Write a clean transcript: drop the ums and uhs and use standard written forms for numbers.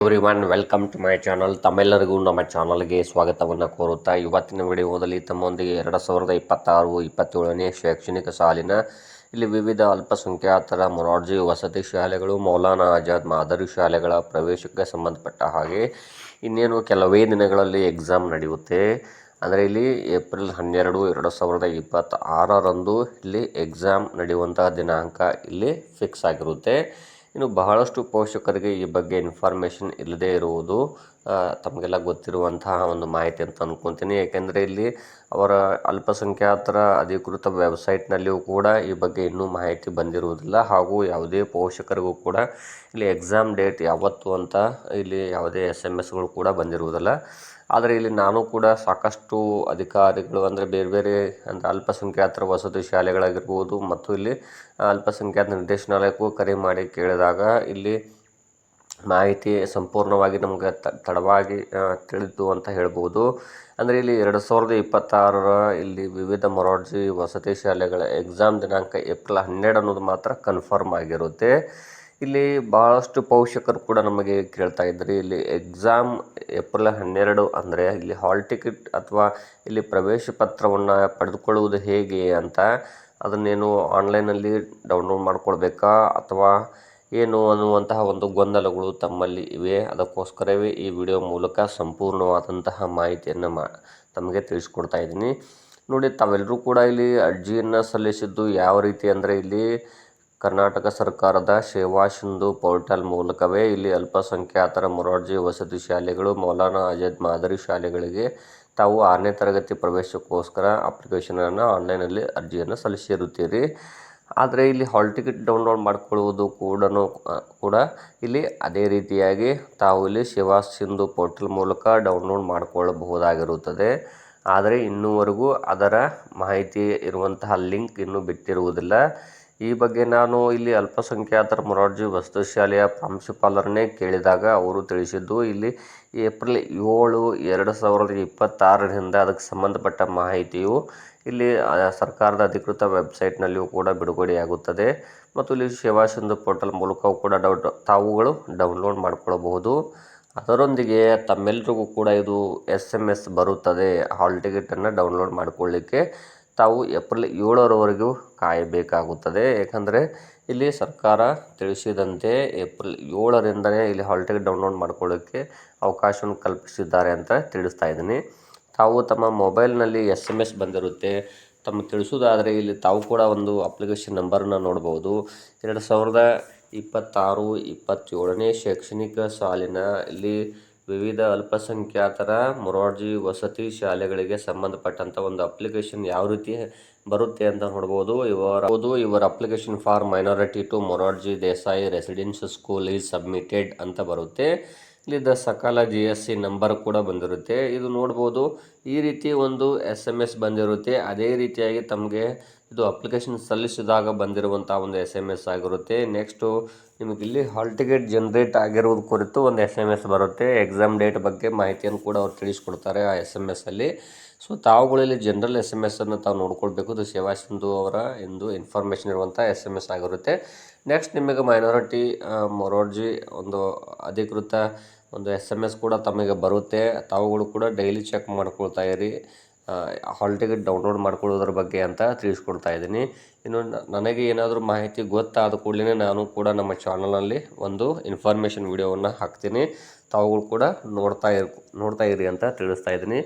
Everyone welcome to my channel. ತಮ್ಮೆಲ್ಲರಿಗೂ ನಮ್ಮ ಚಾನಲ್ಗೆ ಸ್ವಾಗತವನ್ನು ಕೋರುತ್ತಾ ಇವತ್ತಿನ ವಿಡಿಯೋದಲ್ಲಿ ತಮ್ಮೊಂದಿಗೆ 2026-27ನೇ ಶೈಕ್ಷಣಿಕ ಸಾಲಿನ ಇಲ್ಲಿ ವಿವಿಧ ಅಲ್ಪಸಂಖ್ಯಾತರ ಮೊರಾರ್ಜಿ ವಸತಿ ಶಾಲೆಗಳು, ಮೌಲಾನಾ ಆಜಾದ್ ಮಾದರಿ ಶಾಲೆಗಳ ಪ್ರವೇಶಕ್ಕೆ ಸಂಬಂಧಪಟ್ಟ ಹಾಗೆ ಇನ್ನೇನು ಕೆಲವೇ ದಿನಗಳಲ್ಲಿ ಎಕ್ಸಾಮ್ ನಡೆಯುತ್ತೆ. ಅಂದರೆ ಇಲ್ಲಿ ಏಪ್ರಿಲ್ 12, 2026ರಂದು ಇಲ್ಲಿ ಎಕ್ಸಾಮ್ ನಡೆಯುವಂತಹ ದಿನಾಂಕ ಇಲ್ಲಿ ಫಿಕ್ಸ್ ಆಗಿರುತ್ತೆ. ಇನ್ನು ಬಹಳಷ್ಟು ಪೋಷಕರಿಗೆ ಈ ಬಗ್ಗೆ ಇನ್ಫಾರ್ಮೇಷನ್ ಇಲ್ಲದೇ ಇರುವುದು ತಮಗೆಲ್ಲ ಗೊತ್ತಿರುವಂತಹ ಒಂದು ಮಾಹಿತಿ ಅಂತ ಅಂದ್ಕೊತೀನಿ. ಏಕೆಂದರೆ ಇಲ್ಲಿ ಅವರ ಅಲ್ಪಸಂಖ್ಯಾತರ ಅಧಿಕೃತ ವೆಬ್ಸೈಟ್ನಲ್ಲಿಯೂ ಕೂಡ ಈ ಬಗ್ಗೆ ಇನ್ನೂ ಮಾಹಿತಿ ಬಂದಿರುವುದಿಲ್ಲ. ಹಾಗೂ ಯಾವುದೇ ಪೋಷಕರಿಗೂ ಕೂಡ ಇಲ್ಲಿ ಎಕ್ಸಾಮ್ ಡೇಟ್ ಯಾವತ್ತು ಅಂತ ಇಲ್ಲಿ ಯಾವುದೇ SMS ಕೂಡ ಬಂದಿರುವುದಿಲ್ಲ. ಆದರೆ ಇಲ್ಲಿ ನಾನು ಕೂಡ ಸಾಕಷ್ಟು ಅಧಿಕಾರಿಗಳು ಅಂದರೆ ಬೇರೆ ಬೇರೆ ಅಂದರೆ ಅಲ್ಪಸಂಖ್ಯಾತರ ವಸತಿ ಶಾಲೆಗಳಾಗಿರ್ಬೋದು ಮತ್ತು ಇಲ್ಲಿ ಅಲ್ಪಸಂಖ್ಯಾತ ನಿರ್ದೇಶನಾಲಯಕ್ಕೂ ಕರೆ ಮಾಡಿ ಕೇಳಿದಾಗ ಇಲ್ಲಿ ಮಾಹಿತಿ ಸಂಪೂರ್ಣವಾಗಿ ನಮಗೆ ತಡವಾಗಿ ತಿಳಿತು ಅಂತ ಹೇಳ್ಬೋದು. ಅಂದರೆ ಇಲ್ಲಿ 2026ರ ಇಲ್ಲಿ ವಿವಿಧ ಮೊರಾರ್ಜಿ ವಸತಿ ಶಾಲೆಗಳ ಎಕ್ಸಾಮ್ ದಿನಾಂಕ ಏಪ್ರಿಲ್ 12 ಅನ್ನೋದು ಮಾತ್ರ ಕನ್ಫರ್ಮ್ ಆಗಿರುತ್ತೆ. ಇಲ್ಲಿ ಭಾಳಷ್ಟು ಪೋಷಕರು ಕೂಡ ನಮಗೆ ಕೇಳ್ತಾ ಇದ್ರಿ, ಇಲ್ಲಿ ಎಕ್ಸಾಮ್ ಏಪ್ರಿಲ್ 12 ಅಂದರೆ ಇಲ್ಲಿ ಹಾಲ್ ಟಿಕೆಟ್ ಅಥವಾ ಇಲ್ಲಿ ಪ್ರವೇಶ ಪತ್ರವನ್ನು ಪಡೆದುಕೊಳ್ಳುವುದು ಹೇಗೆ ಅಂತ, ಅದನ್ನೇನು ಆನ್ಲೈನಲ್ಲಿ ಡೌನ್ಲೋಡ್ ಮಾಡ್ಕೊಳ್ಬೇಕಾ ಅಥವಾ ಏನು ಅನ್ನುವಂತಹ ಒಂದು ಗೊಂದಲಗಳು ತಮ್ಮಲ್ಲಿ ಇವೆ. ಅದಕ್ಕೋಸ್ಕರವೇ ಈ ವಿಡಿಯೋ ಮೂಲಕ ಸಂಪೂರ್ಣವಾದಂತಹ ಮಾಹಿತಿಯನ್ನು ತಮಗೆ ತಿಳಿಸ್ಕೊಡ್ತಾ ಇದ್ದೀನಿ. ನೋಡಿ, ತಾವೆಲ್ಲರೂ ಕೂಡ ಇಲ್ಲಿ ಅರ್ಜಿಯನ್ನು ಸಲ್ಲಿಸಿದ್ದು ಯಾವ ರೀತಿ ಅಂದರೆ ಇಲ್ಲಿ ಕರ್ನಾಟಕ ಸರ್ಕಾರದ ಸೇವಾ ಸಿಂಧು ಪೋರ್ಟಲ್ ಮೂಲಕವೇ ಇಲ್ಲಿ ಅಲ್ಪಸಂಖ್ಯಾತರ ಮೊರಾರ್ಜಿ ವಸತಿ ಶಾಲೆಗಳು, ಮೌಲಾನಾ ಆಜಾದ್ ಮಾದರಿ ಶಾಲೆಗಳಿಗೆ ತಾವು 6ನೇ ತರಗತಿ ಪ್ರವೇಶಕ್ಕೋಸ್ಕರ ಅಪ್ಲಿಕೇಶನನ್ನು ಆನ್ಲೈನಲ್ಲಿ ಅರ್ಜಿಯನ್ನು ಸಲ್ಲಿಸಿರುತ್ತೀರಿ. ಆದರೆ ಇಲ್ಲಿ ಹಾಲ್ ಟಿಕೆಟ್ ಡೌನ್ಲೋಡ್ ಮಾಡಿಕೊಳ್ಳುವುದು ಕೂಡ ಇಲ್ಲಿ ಅದೇ ರೀತಿಯಾಗಿ ತಾವು ಇಲ್ಲಿ ಸೇವಾ ಸಿಂಧು ಪೋರ್ಟಲ್ ಮೂಲಕ ಡೌನ್ಲೋಡ್ ಮಾಡಿಕೊಳ್ಳಬಹುದಾಗಿರುತ್ತದೆ. ಆದರೆ ಇನ್ನೂವರೆಗೂ ಅದರ ಮಾಹಿತಿ ಇರುವಂತಹ ಲಿಂಕ್ ಇನ್ನೂ ಬಿಟ್ಟಿರುವುದಿಲ್ಲ. ಈ ಬಗ್ಗೆ ನಾನು ಇಲ್ಲಿ ಅಲ್ಪಸಂಖ್ಯಾತರ ಮೊರಾರ್ಜಿ ವಸತಿ ಶಾಲೆಯ ಪ್ರಾಂಶುಪಾಲರನ್ನೇ ಕೇಳಿದಾಗ ಅವರು ತಿಳಿಸಿದ್ದು, ಇಲ್ಲಿ ಏಪ್ರಿಲ್ 7, 2026ರಿಂದ ಅದಕ್ಕೆ ಸಂಬಂಧಪಟ್ಟ ಮಾಹಿತಿಯು ಇಲ್ಲಿ ಸರ್ಕಾರದ ಅಧಿಕೃತ ವೆಬ್ಸೈಟ್ನಲ್ಲಿಯೂ ಕೂಡ ಬಿಡುಗಡೆಯಾಗುತ್ತದೆ ಮತ್ತು ಇಲ್ಲಿ ಸೇವಾ ಸಿಂಧು ಪೋರ್ಟಲ್ ಮೂಲಕವೂ ಕೂಡ ತಾವುಗಳು ಡೌನ್ಲೋಡ್ ಮಾಡಿಕೊಳ್ಳಬಹುದು. ಅದರೊಂದಿಗೆ ತಮ್ಮೆಲ್ಲರಿಗೂ ಕೂಡ ಇದು SMS ಬರುತ್ತದೆ ಹಾಲ್ ಟಿಕೆಟನ್ನು ಡೌನ್ಲೋಡ್ ಮಾಡಿಕೊಳ್ಳಿಕ್ಕೆ. ತಾವು ಏಪ್ರಿಲ್ 7ರವರೆಗೂ ಕಾಯಬೇಕಾಗುತ್ತದೆ. ಏಕೆಂದರೆ ಇಲ್ಲಿ ಸರ್ಕಾರ ತಿಳಿಸಿದಂತೆ ಏಪ್ರಿಲ್ 7ರಿಂದಲೇ ಇಲ್ಲಿ ಹಾಲ್ ಟಿಕೆಟ್ ಡೌನ್ಲೋಡ್ ಮಾಡ್ಕೊಳ್ಳೋಕ್ಕೆ ಅವಕಾಶವನ್ನು ಕಲ್ಪಿಸಿದ್ದಾರೆ ಅಂತ ತಿಳಿಸ್ತಾ ಇದ್ದೀನಿ. ತಾವು ತಮ್ಮ ಮೊಬೈಲ್ನಲ್ಲಿ SMS ಬಂದಿರುತ್ತೆ. ತಮ್ಮ ತಿಳಿಸೋದಾದರೆ ಇಲ್ಲಿ ತಾವು ಕೂಡ ಒಂದು ಅಪ್ಲಿಕೇಶನ್ ನಂಬರನ್ನು ನೋಡ್ಬೋದು. 2026-27ನೇ ಶೈಕ್ಷಣಿಕ ಸಾಲಿನ ಇಲ್ಲಿ ವಿವಿಧ ಅಲ್ಪಸಂಖ್ಯಾತರ ಮೊರಾರ್ಜಿ ವಸತಿ ಶಾಲೆಗಳಿಗೆ ಸಂಬಂಧಪಟ್ಟಂಥ ಒಂದು ಅಪ್ಲಿಕೇಶನ್ ಯಾವ ರೀತಿ ಬರುತ್ತೆ ಅಂತ ನೋಡ್ಬೋದು. ಇವರ application for minority to Morarji Desai residential school is submitted ಅಂತ ಬರುತ್ತೆ. ಇಲ್ಲಿದ್ದ ಸಕಾಲ GSC ನಂಬರ್ ಕೂಡ ಬಂದಿರುತ್ತೆ. ಇದು ನೋಡ್ಬೋದು. ಈ ರೀತಿ ಒಂದು SMS ಬಂದಿರುತ್ತೆ. ಅದೇ ರೀತಿಯಾಗಿ ತಮಗೆ ಇದು ಅಪ್ಲಿಕೇಶನ್ ಸಲ್ಲಿಸಿದಾಗ ಬಂದಿರುವಂಥ ಒಂದು SMS ಆಗಿರುತ್ತೆ. ನೆಕ್ಸ್ಟು ನಿಮಗೆ ಇಲ್ಲಿ ಹಾಲ್ ಟಿಕೆಟ್ ಜನರೇಟ್ ಆಗಿರೋದು ಕುರಿತು ಒಂದು SMS ಬರುತ್ತೆ. ಎಕ್ಸಾಮ್ ಡೇಟ್ ಬಗ್ಗೆ ಮಾಹಿತಿಯನ್ನು ಕೂಡ ಅವ್ರು ತಿಳಿಸ್ಕೊಡ್ತಾರೆ ಆ SMS-ಅಲ್ಲಿ. ಸೊ ತಾವುಗಳಲ್ಲಿ ಜನರಲ್ SMS-ಅನ್ನು ತಾವು ನೋಡ್ಕೊಳ್ಬೇಕು. ಇದು ಸೇವಾ ಸಿಂಧು ಅವರ ಒಂದು ಇನ್ಫಾರ್ಮೇಷನ್ ಇರುವಂಥ SMS ಆಗಿರುತ್ತೆ. ನೆಕ್ಸ್ಟ್ ನಿಮಗೆ ಮೈನಾರಿಟಿ ಮೊರಾರ್ಜಿ ಒಂದು ಅಧಿಕೃತ ಒಂದು SMS ಕೂಡ ತಮಗೆ ಬರುತ್ತೆ. ತಾವುಗಳು ಕೂಡ ಡೈಲಿ ಚೆಕ್ ಮಾಡ್ಕೊಳ್ತಾ ಇರಿ ಹಾಲ್ ಟಿಕೆಟ್ ಡೌನ್ಲೋಡ್ ಮಾಡ್ಕೊಳ್ಳೋದ್ರ ಬಗ್ಗೆ ಅಂತ ತಿಳಿಸ್ಕೊಡ್ತಾ ಇದ್ದೀನಿ. ಇನ್ನು ನನಗೆ ಏನಾದರೂ ಮಾಹಿತಿ ಗೊತ್ತಾದ ಕೂಡಲೇ ನಾನು ಕೂಡ ನಮ್ಮ ಚಾನಲಲ್ಲಿ ಒಂದು ಇನ್ಫಾರ್ಮೇಷನ್ ವಿಡಿಯೋವನ್ನು ಹಾಕ್ತೀನಿ. ತಾವುಗಳು ಕೂಡ ನೋಡ್ತಾ ಇರಿ ಅಂತ ತಿಳಿಸ್ತಾ ಇದ್ದೀನಿ.